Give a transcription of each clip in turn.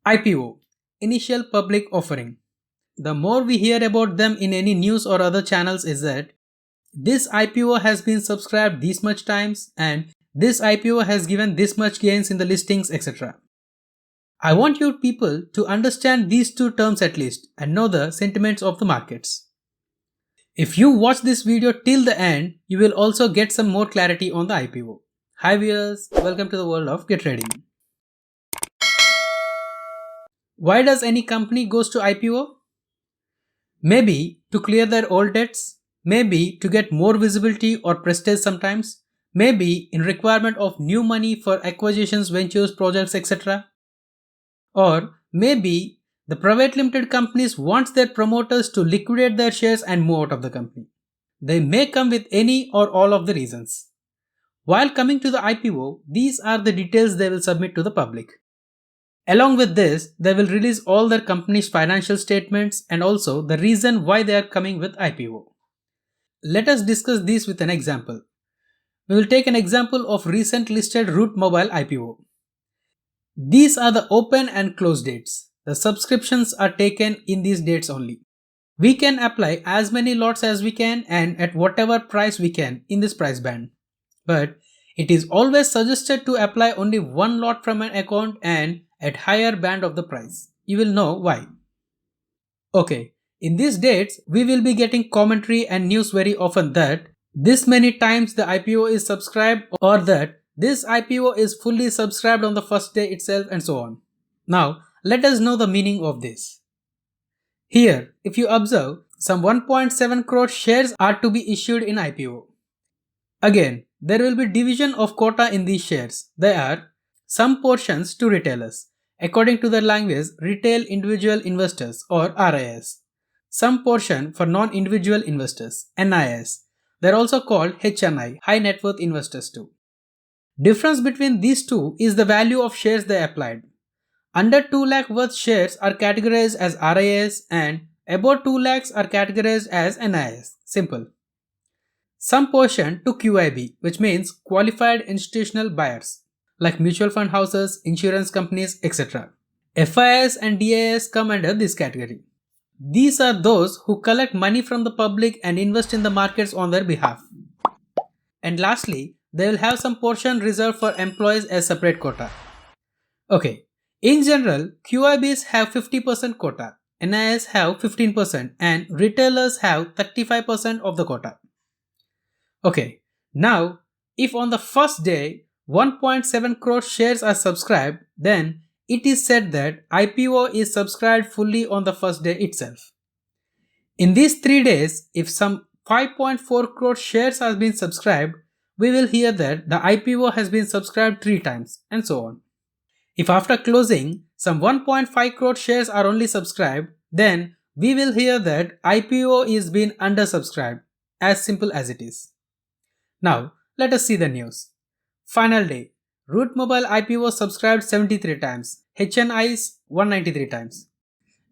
IPO, Initial Public Offering. The more we hear about them in any news or other channels is that this IPO has been subscribed this much times and this IPO has given this much gains in the listings, etc. I want you people to understand these two terms at least and know the sentiments of the markets. If you watch this video till the end, you will also get some more clarity on the IPO. Hi viewers, welcome to the world of Get Trading. Why does any company goes to IPO? Maybe to clear their old debts, maybe to get more visibility or prestige sometimes, maybe in requirement of new money for acquisitions, ventures, projects, etc. Or maybe the private limited companies wants their promoters to liquidate their shares and move out of the company. They may come with any or all of the reasons. While coming to the IPO, these are the details they will submit to the public. Along with this, they will release all their company's financial statements and also the reason why they are coming with IPO. Let us discuss these with an example. We will take an example of recent listed Root Mobile IPO. These are the open and close dates. The subscriptions are taken in these dates only. We can apply as many lots as we can and at whatever price we can in this price band. But it is always suggested to apply only one lot from an account and at higher band of the price. You will know why. Okay, in these dates, we will be getting commentary and news very often that this many times the IPO is subscribed or that this IPO is fully subscribed on the first day itself and so on. Now, let us know the meaning of this. Here, if you observe, some 1.7 crore shares are to be issued in IPO. Again, there will be division of quota in these shares. They are some portions to retailers, according to the language retail individual investors or RIS. Some portion for non-individual investors, NIS. They are also called HNI, high net worth investors too. Difference between these two is the value of shares they applied. Under 2 lakh worth shares are categorized as RIS and above 2 lakhs are categorized as NIS. Simple. Some portion to QIB, which means qualified institutional buyers, like mutual fund houses, insurance companies, etc. FIS and DIS come under this category. These are those who collect money from the public and invest in the markets on their behalf. And lastly, they will have some portion reserved for employees as separate quota. Okay, in general, QIBs have 50% quota, NIS have 15% and retailers have 35% of the quota. Okay, now if on the first day 1.7 crore shares are subscribed, then it is said that IPO is subscribed fully on the first day itself. In these 3 days, if some 5.4 crore shares have been subscribed, we will hear that the IPO has been subscribed 3 times and so on. If after closing, some 1.5 crore shares are only subscribed, then we will hear that IPO is being undersubscribed, as simple as it is. Now, let us see the news. Final day. Root Mobile IPO was subscribed 73 times, HNIs 193 times.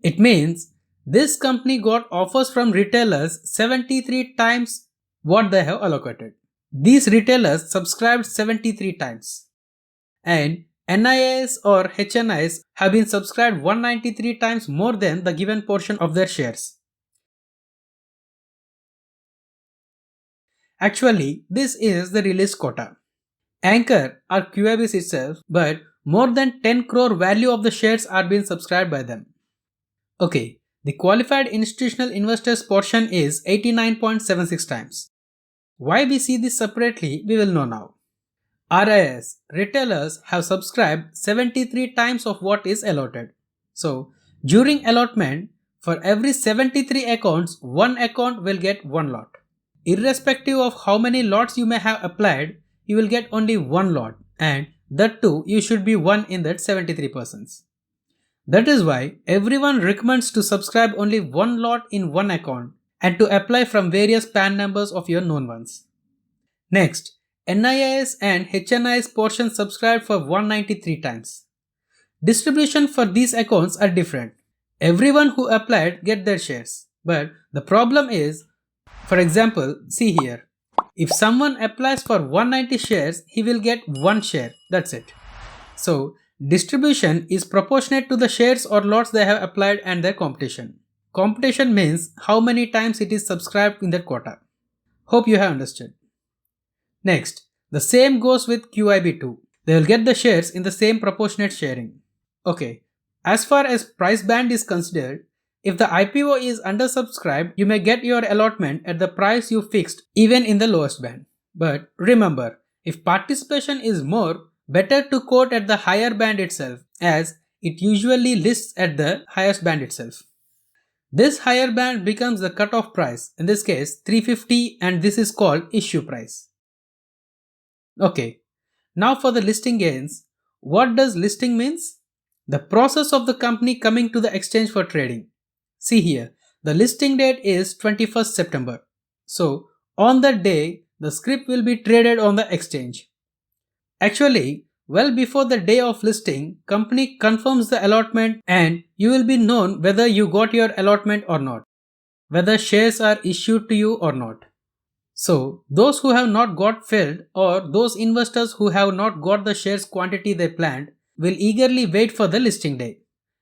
It means this company got offers from retailers 73 times what they have allocated. These retailers subscribed 73 times. And NIS or HNIs have been subscribed 193 times more than the given portion of their shares. Actually, this is the released quota. Anchor are QIBs itself, but more than 10 crore value of the shares are being subscribed by them. Okay, the qualified institutional investors portion is 89.76 times. Why we see this separately, we will know now. RIS, retailers have subscribed 73 times of what is allotted. So, during allotment, for every 73 accounts, one account will get one lot. Irrespective of how many lots you may have applied, you will get only one lot and that too you should be one in that 73%. That is why everyone recommends to subscribe only one lot in one account and to apply from various PAN numbers of your known ones. Next, NIS and HNIS portion subscribed for 193 times. Distribution for these accounts are different. Everyone who applied get their shares. But the problem is, for example, see here. If someone applies for 190 shares, he will get 1 share. That's it. So, Distribution is proportionate to the shares or lots they have applied and their competition. Competition means how many times it is subscribed in that quota. Hope you have understood. Next, the same goes with QIB too. They will get the shares in the same proportionate sharing. Okay, as far as price band is considered, if the IPO is undersubscribed, you may get your allotment at the price you fixed even in the lowest band. But remember, if participation is more, better to quote at the higher band itself, as it usually lists at the highest band itself. This higher band becomes the cutoff price, in this case 350, and this is called issue price. Okay, now for the listing gains. What does listing means? The process of the company coming to the exchange for trading. See here, the listing date is 21st September. So, on that day, the scrip will be traded on the exchange. Actually, well before the day of listing, company confirms the allotment and you will be known whether you got your allotment or not, whether shares are issued to you or not. So, those who have not got filled or those investors who have not got the shares quantity they planned will eagerly wait for the listing day.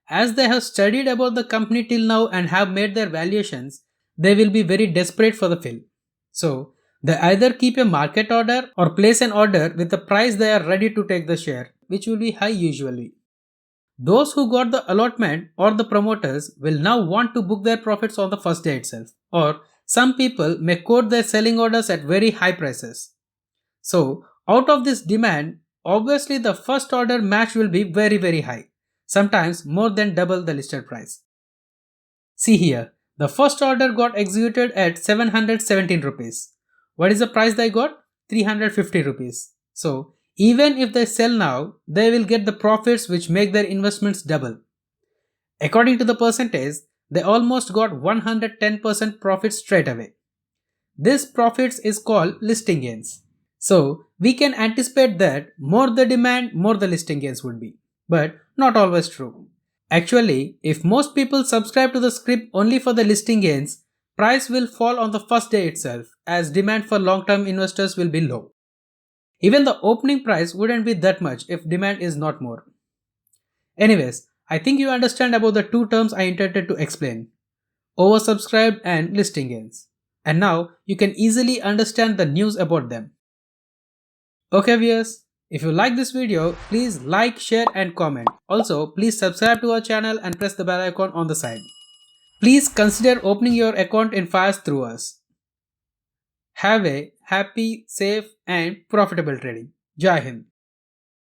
As they have studied about the company till now and have made their valuations, they will be very desperate for the fill. So, they either keep a market order or place an order with the price they are ready to take the share, which will be high usually. Those who got the allotment or the promoters will now want to book their profits on the first day itself, or some people may quote their selling orders at very high prices. So, out of this demand, obviously the first order match will be very high, sometimes more than double the listed price. See here, the first order got executed at 717 rupees. What is the price they got? 350 rupees. So, even if they sell now, they will get the profits which make their investments double. According to the percentage, they almost got 110% profit straight away. This profits is called listing gains. So, we can anticipate that more the demand, more the listing gains would be. But not always true. Actually, if most people subscribe to the script only for the listing gains, price will fall on the first day itself as demand for long-term investors will be low. Even the opening price wouldn't be that much if demand is not more. Anyways, I think you understand about the two terms I intended to explain: oversubscribed and listing gains. And now you can easily understand the news about them. Okay viewers, if you like this video, please like, share and comment. Also, please subscribe to our channel and press the bell icon on the side. Please consider opening your account in Fires through us. Have a happy, safe and profitable trading. Jai Hind.